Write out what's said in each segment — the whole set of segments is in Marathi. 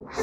नमस्कार.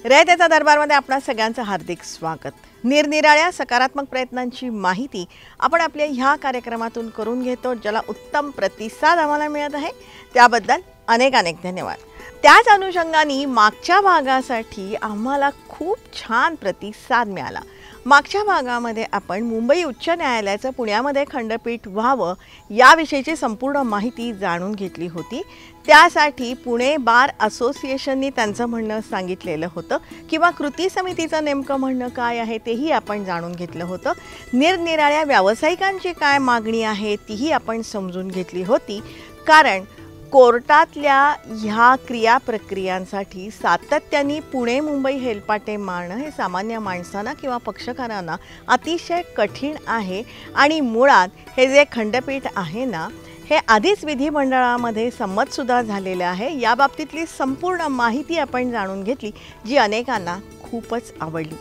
रयतेचा दरबारमध्ये आपणा सगळ्यांचं हार्दिक स्वागत. निरनिराळ्या सकारात्मक प्रयत्नांची माहिती आपण आपल्या ह्या कार्यक्रमातून करून घेतो, ज्याला उत्तम प्रतिसाद आम्हाला मिळत आहे. त्याबद्दल अनेक अनेक धन्यवाद. त्याच अनुषंगाने मागच्या भागासाठी आम्हाला खूप छान प्रतिसाद मिळाला. मागच्या भागामध्ये आपण मुंबई उच्च न्यायालयाचं पुण्यामध्ये खंडपीठ व्हावं याविषयीची संपूर्ण माहिती जाणून घेतली होती. त्यासाठी पुणे बार असोसिएशननी त्यांचं म्हणणं सांगितलेलं होतं किंवा कृती समितीचं नेमकं म्हणणं काय आहे तेही आपण जाणून घेतलं होतं. निरनिराळ्या व्यावसायिकांची काय मागणी आहे तीही आपण समजून घेतली होती. कारण कोर्टातल्या ह्या क्रियाप्रक्रियांसाठी सातत्याने पुणे मुंबई हेलपाटे मारणं हे सामान्य माणसांना किंवा पक्षकारांना अतिशय कठीण आहे. आणि मुळात हे जे खंडपीठ आहे ना, हे आधीच विधिमंडळामध्ये संमतसुद्धा झालेलं आहे. याबाबतीतली संपूर्ण माहिती आपण जाणून घेतली, जी अनेकांना खूपच आवडली.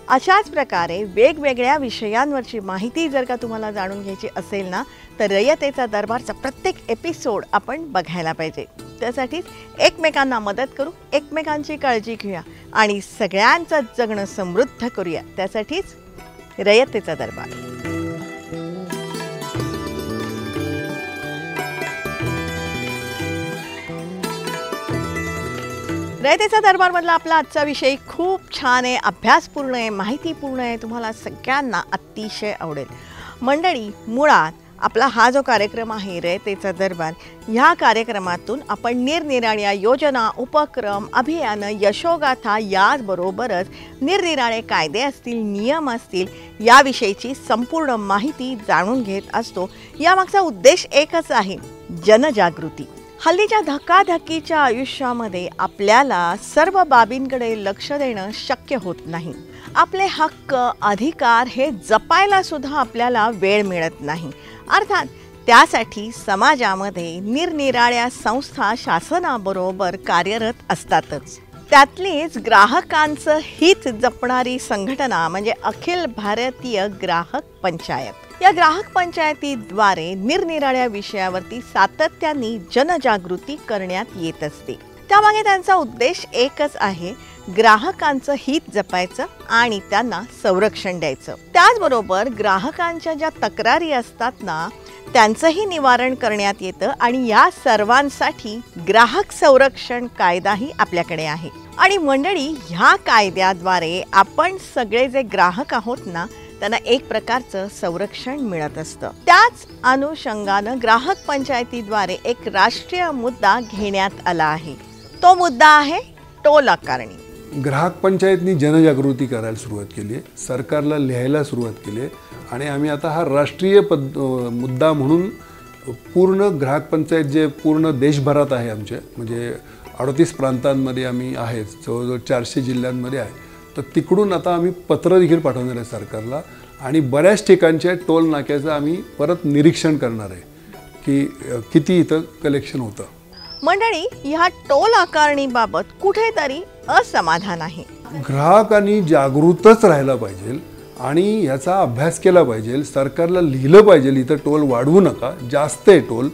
अशाच प्रकारे वेगवेगळ्या विषयांवरची माहिती जर का तुम्हाला जाणून घ्यायची असेल ना, तर रयतेचा दरबारचा प्रत्येक एपिसोड आपण बघायला पाहिजे. त्यासाठीच एकमेकांना मदत करू, एकमेकांची काळजी घेऊया आणि सगळ्यांचं जगणं समृद्ध करूया. त्यासाठीच रयतेचा दरबार. रयतेचा दरबारमधला आपला आजचा विषय खूप छान आहे, अभ्यासपूर्ण आहे, माहितीपूर्ण आहे, तुम्हाला सगळ्यांना अतिशय आवडेल. मंडळी, मुळात आपला हा जो कार्यक्रम आहे रयतेचा दरबार, ह्या कार्यक्रमातून आपण निरनिराळ्या योजना, उपक्रम, अभियानं, यशोगाथा याचबरोबरच निरनिराळे कायदे असतील, नियम असतील याविषयीची संपूर्ण माहिती जाणून घेत असतो. यामागचा उद्देश एकच आहे, जनजागृती. हल्लीच्या धकाधकीच्या आयुष्यामध्ये आपल्याला सर्व बाबींकडे लक्ष देणं शक्य होत नाही. आपले हक्क, अधिकार हे जपायला सुद्धा आपल्याला वेळ मिळत नाही. अर्थात त्यासाठी समाजामध्ये निरनिराळ्या संस्था शासनाबरोबर कार्यरत असतातच. त्यातलीच ग्राहकांचं हित जपणारी संघटना म्हणजे अखिल भारतीय ग्राहक पंचायत. या ग्राहक पंचायतीद्वारे निरनिराळ्या विषयावरती सातत्याने जनजागृती करण्यात येत असते. त्यामागे त्यांचा उद्देश एकच आहे, ग्राहकांचं हित जपायचं आणि त्यांना संरक्षण द्यायचं. त्याचबरोबर ग्राहकांच्या ज्या तक्रारी असतात ना, त्यांचंही निवारण करण्यात येतं आणि या सर्वांसाठी ग्राहक संरक्षण कायदाही आपल्याकडे आहे. आणि मंडळी, ह्या कायद्याद्वारे आपण सगळे जे ग्राहक आहोत ना, त्यांना एक प्रकारचं संरक्षण मिळत असतं. त्याच अनुषंगानं ग्राहक पंचायतीद्वारे एक राष्ट्रीय मुद्दा घेण्यात आला आहे. तो मुद्दा आहे टोल आकारणी. ग्राहक पंचायतनी जनजागृती करायला सुरुवात केली आहे, सरकारला लिहायला सुरुवात केली आहे आणि आम्ही आता हा राष्ट्रीय मुद्दा म्हणून पूर्ण ग्राहक पंचायत जे पूर्ण देशभरात आहे, आमचे म्हणजे 38 प्रांतांमध्ये आम्ही आहेत, जवळजवळ 400 जिल्ह्यांमध्ये आहे. तर तिकडून आता आम्ही पत्र देखील पाठवणार आहे सरकारला आणि बऱ्याच ठिकाणच्या टोल नाक्याचं आम्ही परत निरीक्षण करणार आहे की किती इथं कलेक्शन होतं. मंडळी, ह्या टोल आकारणीबाबत कुठेतरी असमाधान आहे. ग्राहकांनी जागृतच राहायला पाहिजे आणि याचा अभ्यास केला पाहिजे. सरकारला लिहिलं पाहिजे, इथं टोल वाढवू नका, जास्त आहे टोल,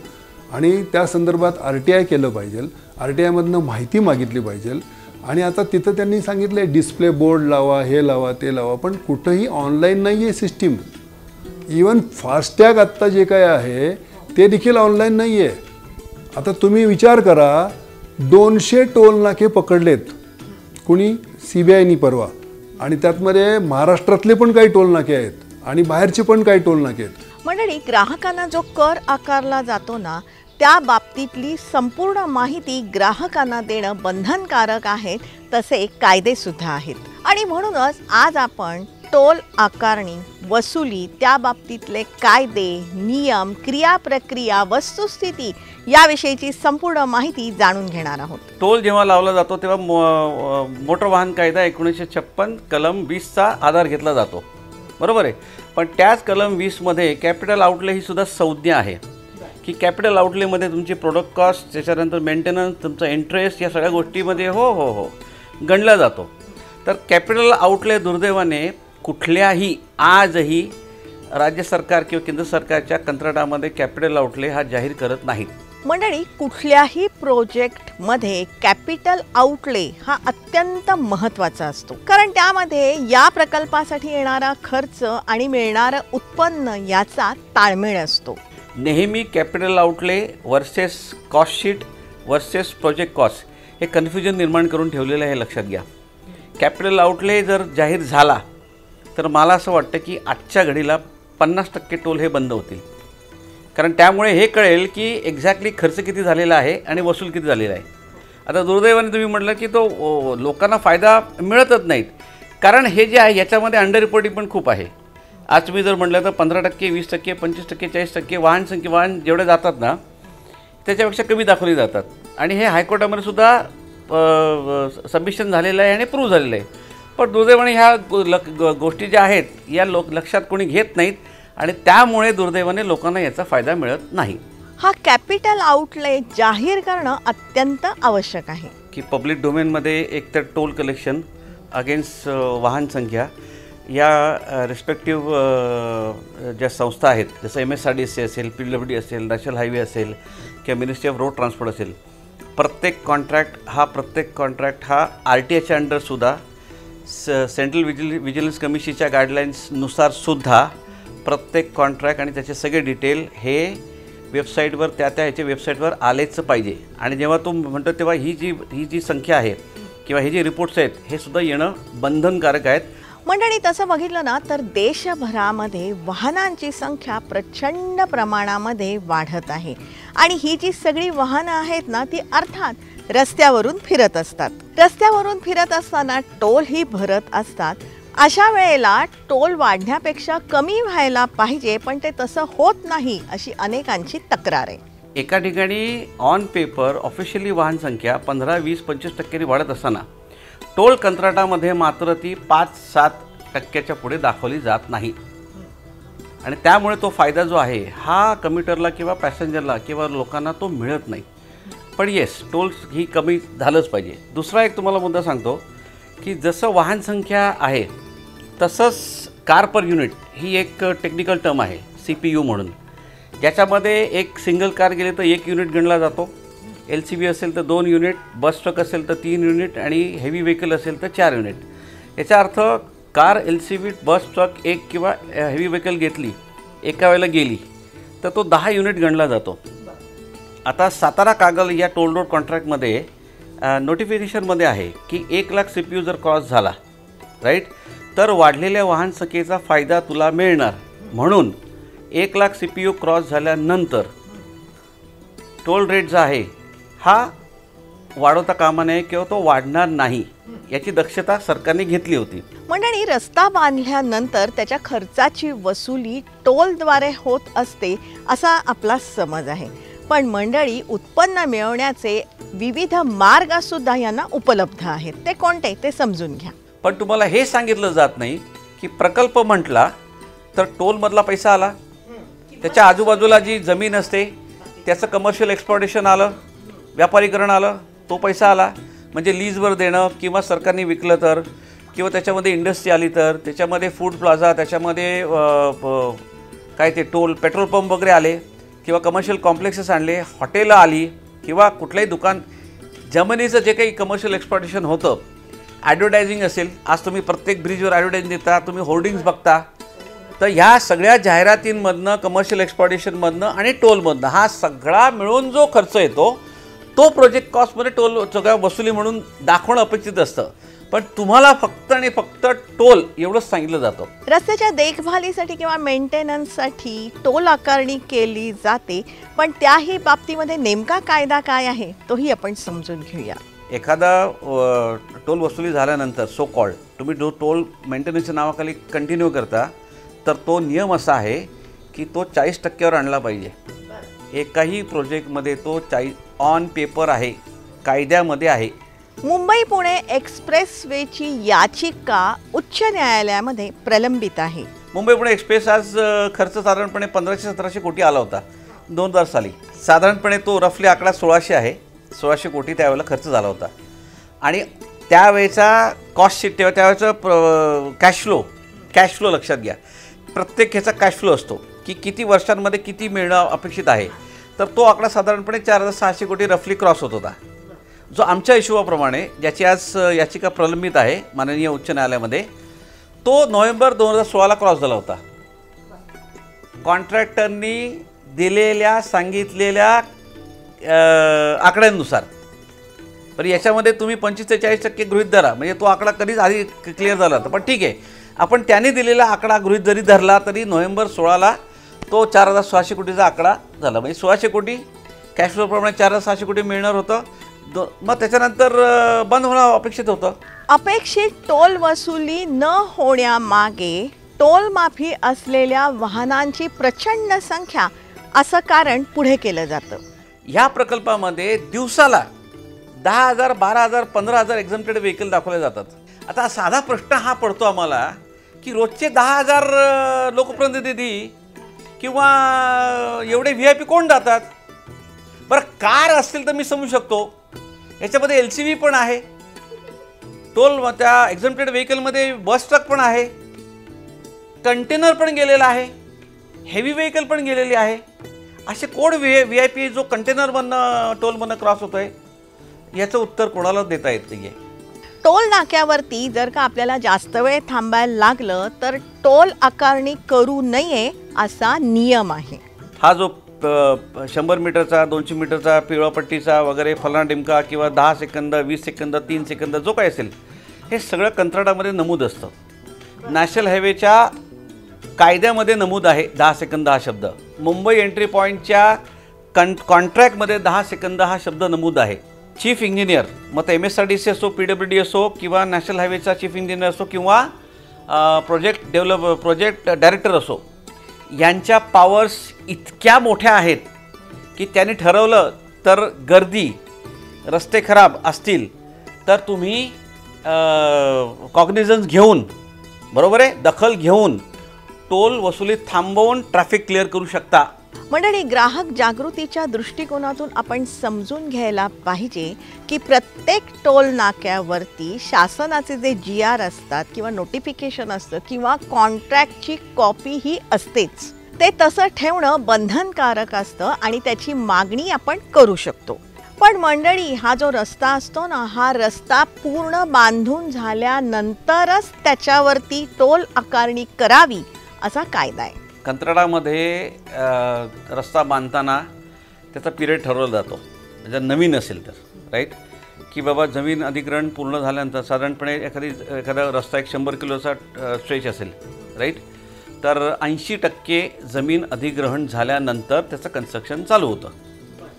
आणि त्या संदर्भात RTI केलं पाहिजे. RTIमधनं माहिती मागितली पाहिजे. आणि आता तिथं त्यांनी सांगितले डिस्प्ले बोर्ड लावा, हे लावा, ते लावा, पण कुठंही ऑनलाईन नाही आहे सिस्टीम. इवन फास्टॅग आत्ता जे काय आहे ते देखील ऑनलाईन नाही आहे. आता तुम्ही विचार करा, 200 टोल नाके पकडलेत कुणी, CBIनी परवा, आणि त्यातमध्ये महाराष्ट्रातले पण काही टोल नाके आहेत आणि बाहेरचे पण काही टोल नाके आहेत. मंडळी, ग्राहकांना जो कर आकारला जातो ना, त्या बाबतीतली संपूर्ण माहिती ग्राहकांना देणं बंधनकारक आहे. तसे कायदे सुद्धा आहेत. आणि म्हणूनच आज आपण टोल आकारणी, वसुली, त्या बाबतीतले कायदे, नियम, क्रियाप्रक्रिया, वस्तुस्थिती याविषयीची संपूर्ण माहिती जाणून घेणार आहोत. टोल जेव्हा लावला जातो तेव्हा मोटर वाहन कायदा 1956 कलम 20चा आधार घेतला जातो, बरोबर आहे. पण त्याच कलम 20 मध्ये कॅपिटल आउटले ही सुद्धा संज्ञा आहे. की कॅपिटल आउटलेमध्ये तुमची प्रोडक्ट कॉस्ट, त्याच्यानंतर मेंटेनन्स, तुमचा इंटरेस्ट, या सगळ्या गोष्टीमध्ये हो गणला जातो. तर कॅपिटल आउटले दुर्दैवाने कुठल्याही आजही राज्य सरकार किंवा केंद्र सरकारच्या कंत्राटामध्ये कॅपिटल आउटले हा जाहीर करत नाहीत. मंडळी, कुठल्याही प्रोजेक्टमध्ये कॅपिटल आउटले हा अत्यंत महत्त्वाचा असतो, कारण त्यामध्ये या प्रकल्पासाठी येणारा खर्च आणि मिळणारं उत्पन्न याचा ताळमेळ असतो. नेहमी capital outlay versus cost sheet versus project cost हे कन्फ्युजन निर्माण करून ठेवलेलं आहे, लक्षात घ्या. कॅपिटल आउटले जर जाहीर झाला तर मला असं वाटतं की आजच्या घडीला 50% टोल हे बंद होतील, कारण त्यामुळे हे कळेल की एक्झॅक्टली खर्च किती झालेला आहे आणि वसूल किती झालेला आहे. आता दुर्दैवाने तुम्ही म्हटलं की तो लोकांना फायदा मिळतच नाहीत, कारण हे जे आहे याच्यामध्ये अंडर रिपोर्टिंग पण खूप आहे. आज तुम्ही जर म्हटलं तर 15%, 20%, 25%, 40% वाहन जेवढे जातात ना त्याच्यापेक्षा कमी दाखवली जातात, आणि हे हायकोर्टामध्ये सुद्धा सबमिशन झालेलं आहे आणि प्रूव्ह झालेलं आहे. पण दुर्दैवाने ह्या गोष्टी ज्या आहेत या लक्षात कोणी घेत नाहीत, आणि त्यामुळे दुर्दैवाने लोकांना याचा फायदा मिळत नाही. हा कॅपिटल आउटले जाहीर करणं अत्यंत आवश्यक आहे की पब्लिक डोमेनमध्ये एकतर टोल कलेक्शन अगेन्स्ट वाहन संख्या या रिस्पेक्टिव्ह ज्या संस्था आहेत, जसं MSRDC असेल, PWD असेल, नॅशनल हायवे असेल किंवा मिनिस्ट्री ऑफ रोड ट्रान्सपोर्ट असेल, प्रत्येक कॉन्ट्रॅक्ट हा RTIच्या अंडरसुद्धा सेंट्रल विजिलन्स कमिशनच्या गाईडलाईन्सनुसार सुद्धा प्रत्येक कॉन्ट्रॅक्ट आणि त्याचे सगळे डिटेल हे वेबसाईटवर ह्याच्या वेबसाईटवर आलेच पाहिजे. आणि जेव्हा तो म्हणतो तेव्हा ही जी संख्या आहे किंवा हे जे रिपोर्ट्स आहेत हे सुद्धा येणं बंधनकारक आहेत. मंडळी, तसं बघितलं ना तर देशभरामध्ये वाहनांची संख्या प्रचंड प्रमाणामध्ये वाढत आहे, आणि ही जी सगळी वाहनं आहेत ना ती अर्थात रस्त्यावरून फिरत असतात. रस्त्यावरून फिरत असताना टोल ही भरत असतात. अशा वेळेला टोल वाढण्यापेक्षा कमी व्हायला पाहिजे, पण ते तसं होत नाही अशी अनेकांची तक्रार आहे. एका ठिकाणी ऑन पेपर ऑफिशियली वाहन संख्या 15, 20, 25% वाढत असताना टोल कंत्राटामध्ये मात्र ती 5-7% पुढे दाखवली जात नाही, आणि त्यामुळे तो फायदा जो आहे हा कम्युटरला किंवा पॅसेंजरला किंवा लोकांना तो मिळत नाही. पण येस, टोल ही कमी झालंच पाहिजे. दुसरा एक तुम्हाला मुद्दा सांगतो की जसं वाहन संख्या आहे तसंच कार पर युनिट ही एक टेक्निकल टर्म आहे, CPU म्हणून, ज्याच्यामध्ये एक सिंगल कार गेले तर 1 युनिट गणला जातो, LCV असेल तर 2 युनिट, बस ट्रक असेल तर 3 युनिट, आणि हेवी व्हेकल असेल तर 4 युनिट. याचा अर्थ कार, LCV, बस ट्रक एक किंवा हेवी व्हेकल घेतली एका वेळेला गेली तर तो 10 युनिट गणला जातो. आता सातारा कागल या टोल रोड कॉन्ट्रॅक्टमध्ये नोटिफिकेशनमध्ये आहे की 1 लाख CPU जर क्रॉस झाला, राईट, तर वाढलेल्या वाहन संख्येचा फायदा तुला मिळणार, म्हणून 1 लाख CPU क्रॉस झाल्यानंतर टोल रेट जो आहे हा वाढवता कामा नये किंवा तो वाढणार नाही याची दक्षता सरकारने घेतली होती. मंडळी, रस्ता बांधल्यानंतर त्याच्या खर्चाची वसुली टोलद्वारे होत असते असा आपला समज आहे. पण मंडळी, उत्पन्न मिळवण्याचे विविध मार्ग सुद्धा यांना उपलब्ध आहेत. ते कोणते ते समजून घ्या. पण तुम्हाला हे सांगितलं जात नाही की प्रकल्प म्हटला तर टोलमधला पैसा आला, त्याच्या आजूबाजूला जी जमीन असते त्याचं कमर्शियल एक्सप्लॉयटेशन आलं, व्यापारीकरण आलं, तो पैसा आला, म्हणजे लीजवर देणं किंवा सरकारने विकलं तर, किंवा त्याच्यामध्ये इंडस्ट्री आली तर, त्याच्यामध्ये फूड प्लाझा, त्याच्यामध्ये काय ते टोल पेट्रोल पंप वगैरे आले, किंवा कमर्शियल कॉम्प्लेक्सेस आणले, हॉटेलं आली, किंवा कुठलंही दुकान, जमिनीचं जे काही कमर्शियल एक्सप्लॉयटेशन होतं, ॲडव्हर्टायझिंग असेल, आज तुम्ही प्रत्येक ब्रिजवर ॲडव्हर्टायझिंग देता, तुम्ही होर्डिंग्स बघता, तर ह्या सगळ्या जाहिरातींमधनं, कमर्शियल एक्सप्लॉयटेशनमधनं आणि टोलमधनं हा सगळा मिळून जो खर्च येतो तो प्रोजेक्ट कॉस्टमध्ये टोल सगळ्या वसुली म्हणून दाखवणं अपेक्षित असतं. पण तुम्हाला फक्त आणि फक्त टोल एवढंच सांगितलं जातं. रस्त्याच्या देखभालीसाठी किंवा मेंटेनन्ससाठी टोल आकारणी केली जाते, पण त्याही बाबतीमध्ये नेमका कायदा काय आहे तोही आपण समजून घेऊया. एखादा टोल वसुली झाल्यानंतर सो कॉल्ड तुम्ही जो टोल मेंटेनन्सच्या नावाखाली कंटिन्यू करता, तर तो नियम असा आहे की तो 40%वर आणला पाहिजे. एकाही प्रोजेक्टमध्ये तो 40 ऑन पेपर आहे, कायद्यामध्ये आहे. मुंबई पुणे एक्सप्रेसवेची याचिका उच्च न्यायालयामध्ये प्रलंबित आहे. मुंबई पुणे एक्सप्रेस आज खर्च साधारणपणे 1500-1700 कोटी आला होता. 2000 साली साधारणपणे तो रफली आकडा 1600 आहे. 1600 कोटी त्यावेळेला खर्च झाला होता. आणि त्यावेळेचा कॉस्ट शीट त्यावेळेचं कॅश फ्लो लक्षात घ्या. प्रत्येक ह्याचा कॅश फ्लो असतो की किती वर्षांमध्ये किती मिळणं अपेक्षित आहे. तर तो आकडा साधारणपणे 4600 कोटी रफली क्रॉस होत होता, जो आमच्या हिशोबाप्रमाणे ज्याची आज याचिका प्रलंबित आहे माननीय उच्च न्यायालयामध्ये, तो नोव्हेंबर 2016ला क्रॉस झाला होता. कॉन्ट्रॅक्टरनी दिलेल्या सांगितलेल्या आकड्यांनुसार. पण याच्यामध्ये तुम्ही 25-40% गृहीत धरा, म्हणजे तो आकडा कधीच आधी क्लिअर झाला होता. पण ठीक आहे, आपण त्याने दिलेला आकडा गृहीत जरी धरला तरी नोव्हेंबर 16ला तो 4600 कोटीचा आकडा झाला. म्हणजे 1600 कोटी कॅश फ्लोप्रमाणे 4600 कोटी मिळणार होतं. मग त्याच्यानंतर बंद होणं अपेक्षित होतं. अपेक्षित टोल वसुली न होण्यामागे टोल माफी असलेल्या वाहनांची प्रचंड संख्या असं कारण पुढे केलं जातं. ह्या प्रकल्पामध्ये दिवसाला 10,000, 12,000, 15,000 एक्झम्प्टेड व्हेकल दाखवले जातात. आता साधा प्रश्न हा पडतो आम्हाला की रोजचे 10,000 लोकप्रतिनिधी किंवा एवढे VIP कोण जातात. बरं, कार असतील तर मी समजू शकतो, याच्यामध्ये LCV पण आहे, टोल त्या एक्झम्प्टेड व्हेकलमध्ये बस ट्रक पण आहे, कंटेनर पण गेलेला आहे, हेवी व्हेकल पण गेलेली आहे. असे कोण VIP जो कंटेनरमधनं टोलमधनं क्रॉस होतो आहे, याचं उत्तर कोणालाच देता येत नाही आहे. टोल नाक्यावरती जर का आपल्याला जास्त वेळ थांबायला लागलं तर टोल आकारणी करू नये असा नियम आहे. हा जो 100 मीटरचा, 200 मीटरचा, पिवळा पट्टीचा वगैरे फलाना टिमका किंवा 10 सेकंद, 20 सेकंद, 3 सेकंद जो काय असेल, हे सगळं कंत्राटामध्ये नमूद असतं. नॅशनल हायवेच्या कायद्यामध्ये नमूद आहे 10 सेकंद हा शब्द. मुंबई एंट्री पॉईंटच्या कॉन्ट्रॅक्टमध्ये 10 सेकंद हा शब्द नमूद आहे. चीफ इंजिनियर, मग ते MSRDC असो, PWD असो किंवा नॅशनल हायवेचा चीफ इंजिनियर असो किंवा प्रोजेक्ट डायरेक्टर असो, यांच्या पॉवर्स इतक्या मोठ्या आहेत की त्यांनी ठरवलं तर गर्दी, रस्ते खराब असतील तर तुम्ही कॉग्निझन्स घेऊन, बरोबर आहे, दखल घेऊन टोल वसुली थांबवून ट्रॅफिक क्लिअर करू शकता. मंडळी, ग्राहक जागृतीच्या दृष्टिकोनातून आपण समजून घ्यायला पाहिजे की प्रत्येक टोल नाक्यावरती शासनाचे जे GR असतात किंवा नोटिफिकेशन असतं किंवा कॉन्ट्रॅक्टची कॉपी ही असतेच. ते तसं ठेवणं बंधनकारक असतं आणि त्याची मागणी आपण करू शकतो. पण मंडळी, हा जो रस्ता असतो ना, हा रस्ता पूर्ण बांधून झाल्यानंतरच त्याच्यावरती टोल आकारणी करावी असा कायदा आहे. कंत्राटामध्ये रस्ता बांधताना त्याचा पिरियड ठरवला जातो. जर नवीन असेल तर, राईट, की बाबा जमीन अधिग्रहण पूर्ण झाल्यानंतर साधारणपणे एखादा रस्ता 100 किलोचा स्ट्रेच असेल, राईट, तर 80% जमीन अधिग्रहण झाल्यानंतर त्याचं कन्स्ट्रक्शन चालू होतं,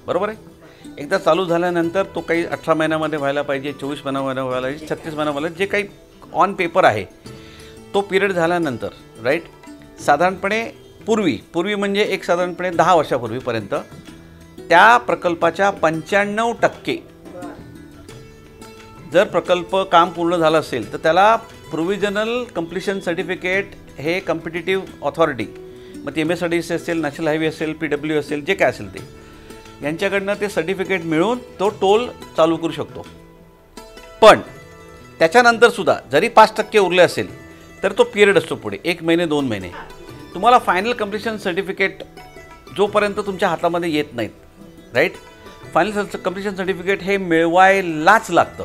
बरोबर आहे. एकदा चालू झाल्यानंतर तो काही 18 महिन्यामध्ये व्हायला पाहिजे, 24 महिन्यामध्ये व्हायला पाहिजे, 36 महिन्यामध्ये, जे काही ऑन पेपर आहे तो पिरियड झाल्यानंतर, राईट, साधारणपणे पूर्वी म्हणजे एक साधारणपणे 10 वर्षापूर्वीपर्यंत त्या प्रकल्पाच्या 95% जर प्रकल्प काम पूर्ण झालं असेल तर त्याला प्रोव्हिजनल कंप्लिशन सर्टिफिकेट हे कॉम्पिटिटिव्ह ऑथॉरिटी, मग ती MSRDC असेल, नॅशनल हायवे असेल, PW असेल, जे काय असेल ते, यांच्याकडनं ते सर्टिफिकेट मिळून तो टोल चालू करू शकतो. पण त्याच्यानंतरसुद्धा जरी 5% उरले असेल तर तो पिरियड असतो पुढे 1 महिने 2 महिने. तुम्हाला फायनल कंप्लिशन सर्टिफिकेट जोपर्यंत तुमच्या हातामध्ये येत नाहीत, राईट, फायनल कंप्लिशन सर्टिफिकेट हे मिळवायलाच लागतं,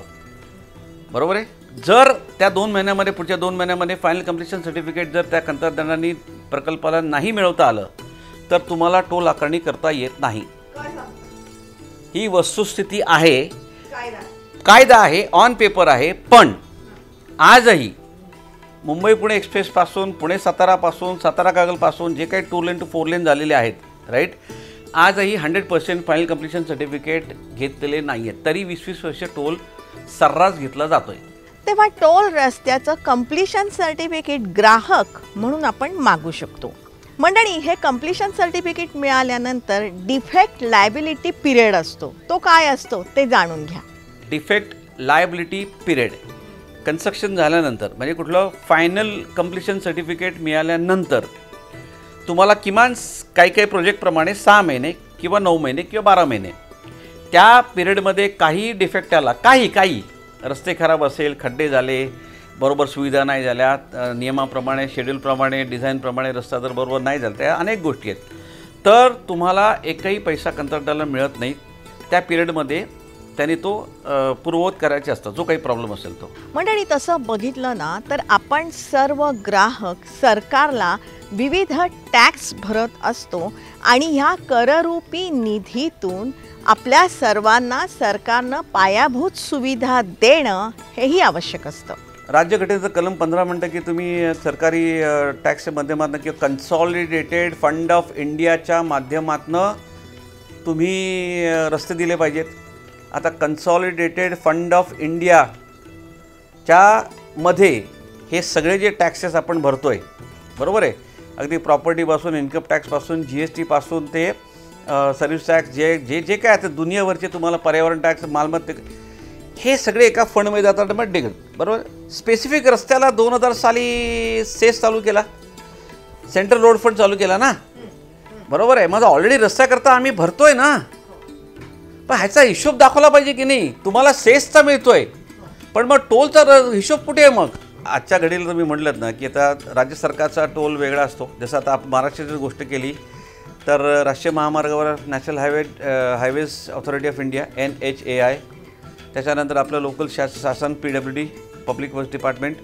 बरोबर आहे. जर त्या 2 महिन्यामध्ये, पुढच्या 2 महिन्यामध्ये फायनल कंप्लिशन सर्टिफिकेट जर त्या कंत्राटदारांनी प्रकल्पाला नाही मिळवता आलं तर तुम्हाला टोल आकारणी करता येत नाही. ही वस्तुस्थिती आहे, कायदा आहे, ऑन पेपर आहे. पण आजही मुंबई पुणे एक्सप्रेसपासून, पुणे सातारापासून, सातारा कागलपासून जे काही 2 लेन टू 4 लेन झालेले आहेत, राईट, आजही 100% फायनल कंप्लिशन सर्टिफिकेट घेतलेले नाही आहेत. तरी 20-20 वर्ष टोल सर्रास घेतला जातो आहे. तेव्हा टोल रस्त्याचं कंप्लिशन सर्टिफिकेट ग्राहक म्हणून आपण मागू शकतो. मंडळी, हे कंप्लिशन सर्टिफिकेट मिळाल्यानंतर डिफेक्ट लायबिलिटी पिरियड असतो. तो काय असतो ते जाणून घ्या. डिफेक्ट लायबिलिटी पिरियड कन्स्ट्रक्शन झाल्यानंतर, म्हणजे कुठलं फायनल कंप्लिशन सर्टिफिकेट मिळाल्यानंतर तुम्हाला किमान काही काही प्रोजेक्टप्रमाणे 6 महिने किंवा 9 महिने किंवा 12 महिने त्या पिरियडमध्ये काही डिफेक्ट आला, काही रस्ते खराब असेल, खड्डे झाले, बरोबर सुविधा नाही झाल्या, नियमाप्रमाणे शेड्यूलप्रमाणे डिझाईनप्रमाणे रस्ता जर बरोबर नाही झाला, त्या अनेक गोष्टी आहेत, तर तुम्हाला एकही पैसा कंत्राटदाराला मिळत नाही. त्या पिरियडमध्ये त्यांनी तो पूर्ववत करायचा असतो, जो काही प्रॉब्लेम असेल तो. मंडळी, तसं बघितलं ना तर आपण सर्व ग्राहक सरकारला विविध टॅक्स भरत असतो आणि ह्या कररूपी निधीतून आपल्या सर्वांना सरकारनं पायाभूत सुविधा देणं हेही आवश्यक असतं. राज्यघटनेचं कलम 15 म्हणतं की तुम्ही सरकारी टॅक्सच्या माध्यमातून किंवा कन्सॉलिडेटेड फंड ऑफ इंडियाच्या माध्यमातून तुम्ही रस्ते दिले पाहिजेत. आता कन्सॉलिडेटेड फंड ऑफ इंडियाच्या मध्ये हे सगळे जे टॅक्सेस आपण भरतो आहे, बरोबर आहे, अगदी प्रॉपर्टीपासून, इन्कम टॅक्सपासून, GST पासून ते सर्व्हिस टॅक्स, जे जे काय आता दुनियावरचे तुम्हाला पर्यावरण टॅक्स, मालमत्ते, हे सगळे एका फंडमध्ये जातात मग डिगल, बरोबर. स्पेसिफिक रस्त्याला 2000 साली सेस चालू केला, सेंट्रल रोड फंड चालू केला ना, बरोबर आहे. माझा ऑलरेडी रस्त्याकरता आम्ही भरतोय ना, पण ह्याचा हिशोब दाखवला पाहिजे की नाही. तुम्हाला सेसचा मिळतोय, पण मग टोलचा हिशोब कुठे आहे? मग आजच्या घडीला तुम्ही म्हटलं ना की आता राज्य सरकारचा टोल वेगळा असतो. जसं आता आपण महाराष्ट्राची गोष्ट केली तर राष्ट्रीय महामार्गावर national highways authority of India NHAI, त्याच्यानंतर आपलं लोकल शासन PWD पब्लिक वर्क्स डिपार्टमेंट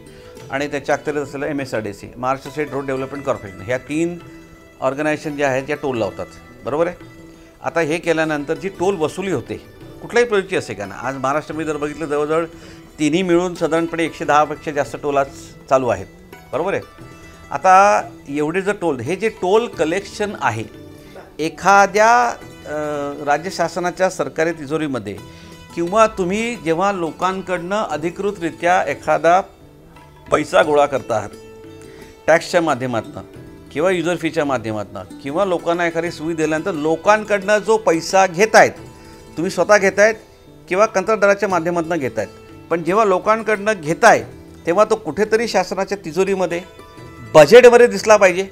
आणि त्याच्या अखत्यारीत असलेलं MSRDC Maharashtra state road development corporation, ह्या 3 ऑर्गनायझेशन ज्या आहेत त्या टोल लावतात, बरोबर आहे. आता हे केल्यानंतर जी टोल वसुली होते कुठल्याही प्रोजेक्टची असे का ना, आज महाराष्ट्रामध्ये जर बघितलं जवळजवळ तिन्ही मिळून साधारणपणे 110पेक्षा जास्त टोल आज चालू आहेत, बरोबर आहे. आता एवढे जर टोल, हे जे टोल कलेक्शन आहे एखाद्या राज्य शासनाच्या सरकारी तिजोरीमध्ये किंवा तुम्ही जेव्हा लोकांकडनं अधिकृतरित्या एखादा पैसा गोळा करता आहात टॅक्सच्या माध्यमातून किंवा युजर फीच्या माध्यमातून किंवा लोकांना एखादी सुविधा दिल्यानंतर लोकांकडनं जो पैसा घेत आहेत, तुम्ही स्वतः घेत आहेत किंवा कंत्राटदाराच्या माध्यमातून घेत आहेत, पण जेव्हा लोकांकडनं घेताय तेव्हा तो कुठेतरी शासनाच्या तिजोरीमध्ये बजेटमध्ये दिसला पाहिजे.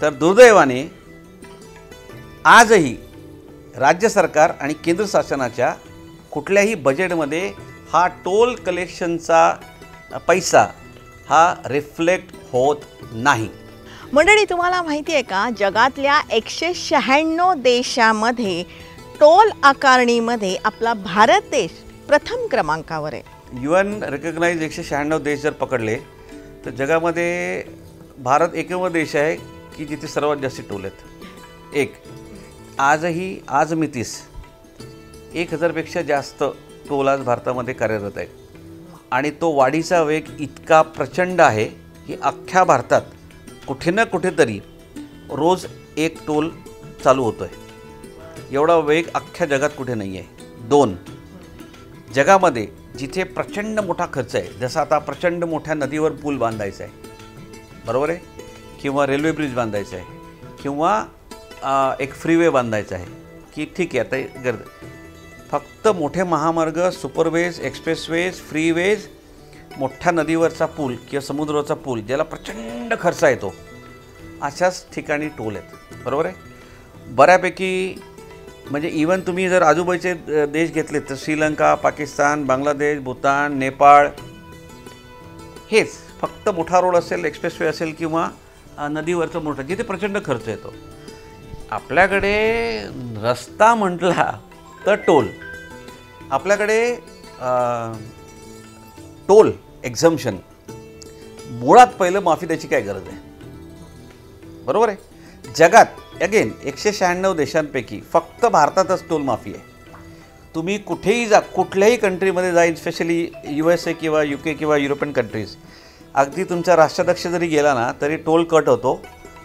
तर दुर्दैवाने आजही राज्य सरकार आणि केंद्र शासनाच्या कुठल्याही बजेटमध्ये हा टोल कलेक्शनचा पैसा हा रिफ्लेक्ट होत नाही. मंडळी, तुम्हाला माहिती आहे का, जगातल्या 196 देशामध्ये टोल आकारणीमध्ये आपला भारत देश प्रथम क्रमांकावर आहे. UN रिकग्नाइज 196 देश जर पकडले तर जगामध्ये भारत एकमेव देश आहे की जिथे सर्वात जास्त टोल आहेत. आज मितीस 1000पेक्षा जास्त टोल आज भारतामध्ये कार्यरत आहेत आणि तो वाढीचा वेग इतका प्रचंड आहे की अख्ख्या भारतात कुठे ना कुठेतरी रोज एक टोल चालू होतो आहे. एवढा वेग अख्ख्या जगात कुठे नाही आहे. 2, जगामध्ये जिथे प्रचंड मोठा खर्च आहे, जसं आता प्रचंड मोठ्या नदीवर पूल बांधायचा आहे, बरोबर आहे, किंवा रेल्वे ब्रिज बांधायचा आहे, किंवा एक फ्रीवे बांधायचा आहे, की ठीक आहे आता गरज, फक्त मोठे महामार्ग, सुपरवेज, एक्सप्रेसवेज, फ्रीवेज, मोठ्या नदीवरचा पूल किंवा समुद्रावरचा पूल ज्याला प्रचंड खर्च येतो, अशाच ठिकाणी टोल आहेत, बरोबर आहे. बऱ्यापैकी म्हणजे इवन तुम्ही जर आजूबाजूचे देश घेतले तर श्रीलंका, पाकिस्तान, बांगलादेश, भूतान, नेपाळ, हेच फक्त मोठा रोड असेल, एक्सप्रेसवे असेल किंवा नदीवरचं मोठं, जिथे प्रचंड खर्च येतो. आपल्याकडे रस्ता म्हटला तर टोल, आपल्याकडे टोल एक्झम्पशन, मुळात पहिलं माफी द्यायची काय गरज आहे, बरोबर आहे. जगात अगेन 196 देशांपैकी फक्त भारतातच टोल माफी आहे. तुम्ही कुठेही जा, कुठल्याही कंट्रीमध्ये जा, स्पेशली USA किंवा UK किंवा युरोपियन कंट्रीज, अगदी तुमचा राष्ट्राध्यक्ष जरी गेला ना तरी टोल कट होतो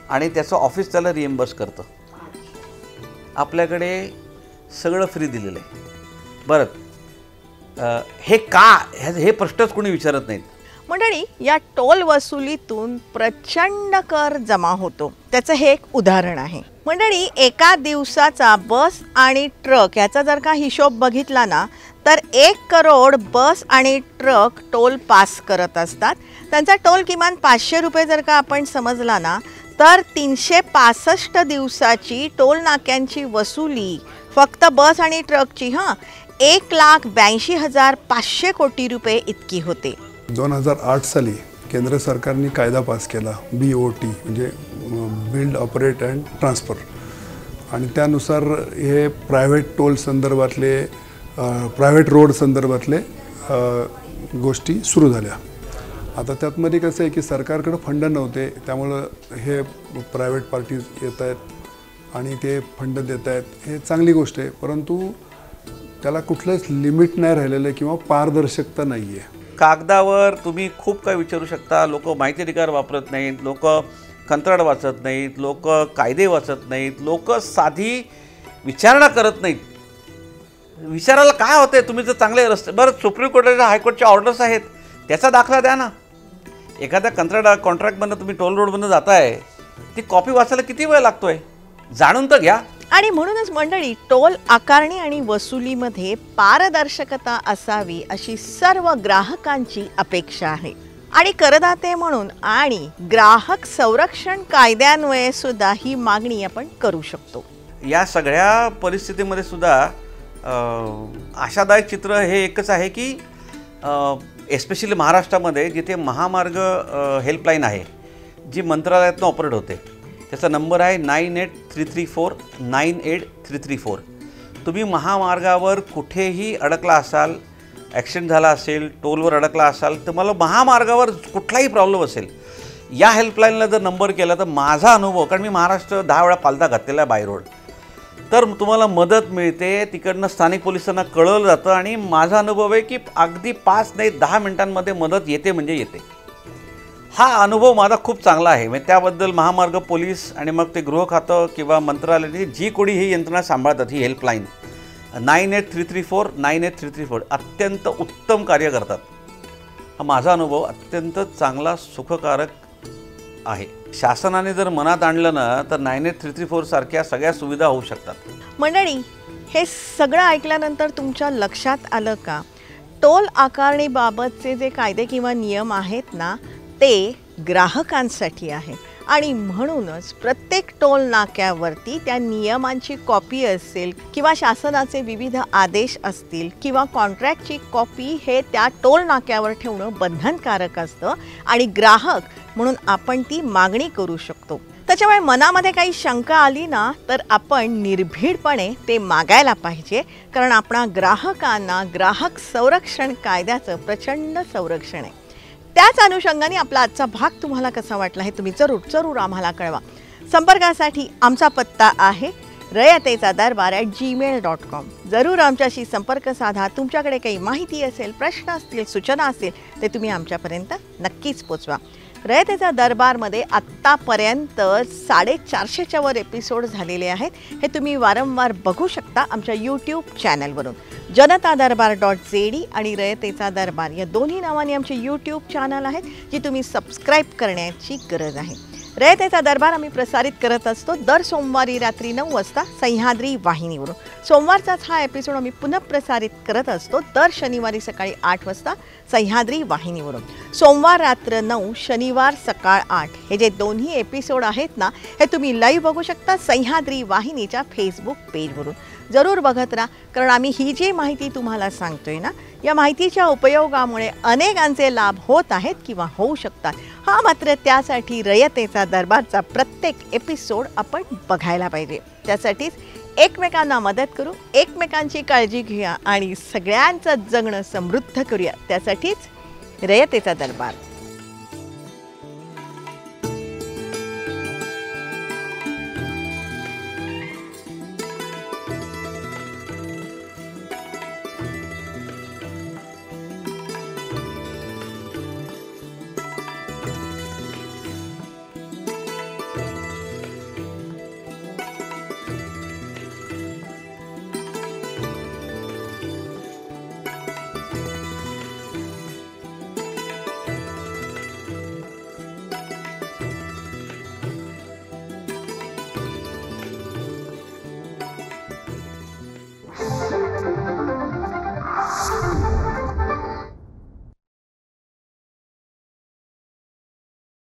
आणि त्याचं ऑफिस त्याला रिएम्बर्स करतं. आपल्याकडे सगळं फ्री दिलेलं आहे. बरं, हे का, हे प्रश्नच कोणी विचारत नाहीत. मंडळी, या टोल वसुलीतून प्रचंड कर जमा होतो. त्याचं हे एक उदाहरण आहे. मंडळी, एका दिवसाचा बस आणि ट्रक याचा जर का हिशोब बघितला ना तर 1 करोड बस आणि ट्रक टोल पास करत असतात. त्यांचा टोल किमान 500 रुपये जर का आपण समजला ना तर 365 दिवसाची टोल नाक्यांची वसुली फक्त बस आणि ट्रकची 1,82,500 कोटी रुपये इतकी होते. 2008 साली केंद्र सरकारने कायदा पास केला BOT म्हणजे बिल्ड ऑपरेट अँड ट्रान्सफर, आणि त्यानुसार हे प्रायव्हेट टोल संदर्भातले प्रायव्हेट रोड संदर्भातले गोष्टी सुरू झाल्या. आता त्यातमध्ये कसं आहे की सरकारकडे फंड नव्हते, त्यामुळं हे प्रायव्हेट पार्टीज येत आहेत आणि ते फंड देत आहेत, हे चांगली गोष्ट आहे, परंतु त्याला कुठलंच लिमिट नाही राहिलेलं आहे किंवा पारदर्शकता नाही आहे. कागदावर तुम्ही खूप काही विचारू शकता, लोक माहिती अधिकार वापरत नाहीत, लोक कंत्राट वाचत नाहीत, लोक कायदे वाचत नाहीत, लोक साधी विचारणा करत नाहीत. विचारायला काय होतंय, तुम्ही जर चांगले रस्ते, बरं सुप्रीम कोर्टाच्या हायकोर्टच्या ऑर्डर्स आहेत त्याचा दाखला द्या ना. एखाद्या कॉन्ट्रॅक्टमधनं तुम्ही टोल रोडमधनं जाताय, ती कॉपी वाचायला किती वेळ लागतोय, जाणून तर घ्या. आणि म्हणूनच मंडळी, टोल आकारणी आणि वसुलीमध्ये पारदर्शकता असावी अशी सर्व ग्राहकांची अपेक्षा आहे. आणि करदाते म्हणून आणि ग्राहक संरक्षण कायद्यान्वये सुद्धा ही मागणी आपण करू शकतो. या सगळ्या परिस्थितीमध्ये सुद्धा आशादायक चित्र हे एकच आहे की एस्पेशली महाराष्ट्रामध्ये जिथे महामार्ग हेल्पलाईन आहे, जी मंत्रालयातून ऑपरेट होते, त्याचा नंबर आहे 9833498334. तुम्ही महामार्गावर कुठेही अडकला असाल, ॲक्सिडेंट झाला असेल, टोलवर अडकला असाल, तर मला महामार्गावर कुठलाही प्रॉब्लेम असेल, या हेल्पलाईनला जर नंबर केला तर माझा अनुभव, कारण मी महाराष्ट्र 10 वेळा पालथा घातलेला आहे बाय रोड, तर तुम्हाला मदत मिळते. तिकडनं स्थानिक पोलिसांना कळवलं जातं आणि माझा अनुभव आहे की अगदी 5 नाही 10 मिनिटांमध्ये मदत येते म्हणजे येते. हा अनुभव माझा खूप चांगला आहे. म्हणजे त्याबद्दल महामार्ग पोलीस आणि मग ते गृह खातं किंवा मंत्रालयाने जी कोणी ही यंत्रणा सांभाळतात, ही हेल्पलाईन 9833498334 अत्यंत उत्तम कार्य करतात. हा माझा अनुभव अत्यंत चांगला सुखकारक आहे. शासनाने जर मनात आणलं ना तर 9833 सारख्या सगळ्या सुविधा होऊ शकतात. मंडळी, हे सगळं ऐकल्यानंतर तुमच्या लक्षात आलं का, टोल आकारणीबाबतचे जे कायदे किंवा नियम आहेत ना, ते ग्राहकांसाठी आहेत आणि म्हणूनच प्रत्येक टोल नाक्यावरती त्या नियमांची कॉपी असेल किंवा शासनाचे विविध आदेश असतील किंवा कॉन्ट्रॅक्टची कॉपी हे त्या टोल नाक्यावर ठेवणं बंधनकारक असतं आणि ग्राहक म्हणून आपण ती मागणी करू शकतो. त्याच्यामुळे मनामध्ये काही शंका आली ना तर आपण निर्भीडपणे ते मागायला पाहिजे, कारण आपणा ग्राहकांना ग्राहक संरक्षण कायद्याचं प्रचंड संरक्षण आहे. त्याच अनुषंगाने आपला आजचा भाग तुम्हाला कसा वाटला हे तुम्ही जरूर आम्हाला कळवा. संपर्कासाठी आमचा पत्ता आहे rayatecadarbар@gmail.com. जरूर आमच्याशी संपर्क साधा. तुमच्याकडे काही माहिती असेल, प्रश्न असतील, सूचना असतील ते तुम्ही आमच्यापर्यंत नक्कीच पोचवा. रयतेचा दरबारमध्ये आत्तापर्यंत 450च्या वर एपिसोड झालेले आहेत. हे तुम्ही वारंवार बघू शकता आमच्या यूट्यूब चॅनलवरून. जनतादरबार.zd आणि रयतेचा दरबार या दोन्ही नावाने आमचे यूट्यूब चॅनल आहेत, जी तुम्ही सबस्क्राईब करण्याची गरज आहे. रयतेचा दरबार आम्ही प्रसारित करत असतो दर सोमवारी रात्री 9 वाजता सह्याद्री वाहिनीवरून. सोमवारचाच हा एपिसोड आम्ही पुनः प्रसारित करत असतो दर शनिवारी सकाळी 8 वाजता सह्याद्री वाहिनीवरून. सोमवार रात्र 9, शनिवार सकाळ 8 हे जे दोन्ही एपिसोड आहेत ना, हे तुम्ही लाईव्ह बघू शकता सह्याद्री वाहिनीच्या फेसबुक पेजवरून. जरूर बघत राहा, कारण आम्ही ही जी माहिती तुम्हाला सांगतोय ना, या माहितीच्या उपयोगामुळे अनेकांचे लाभ होत आहेत किंवा होऊ शकतात. हा मात्र त्यासाठी रयतेचा दरबारचा प्रत्येक एपिसोड आपण बघायला पाहिजे. त्यासाठीच एकमेकांना मदत करू, एकमेकांची काळजी घेऊया आणि सगळ्यांचं जगणं समृद्ध करूया. त्यासाठीच रयतेचा दरबार.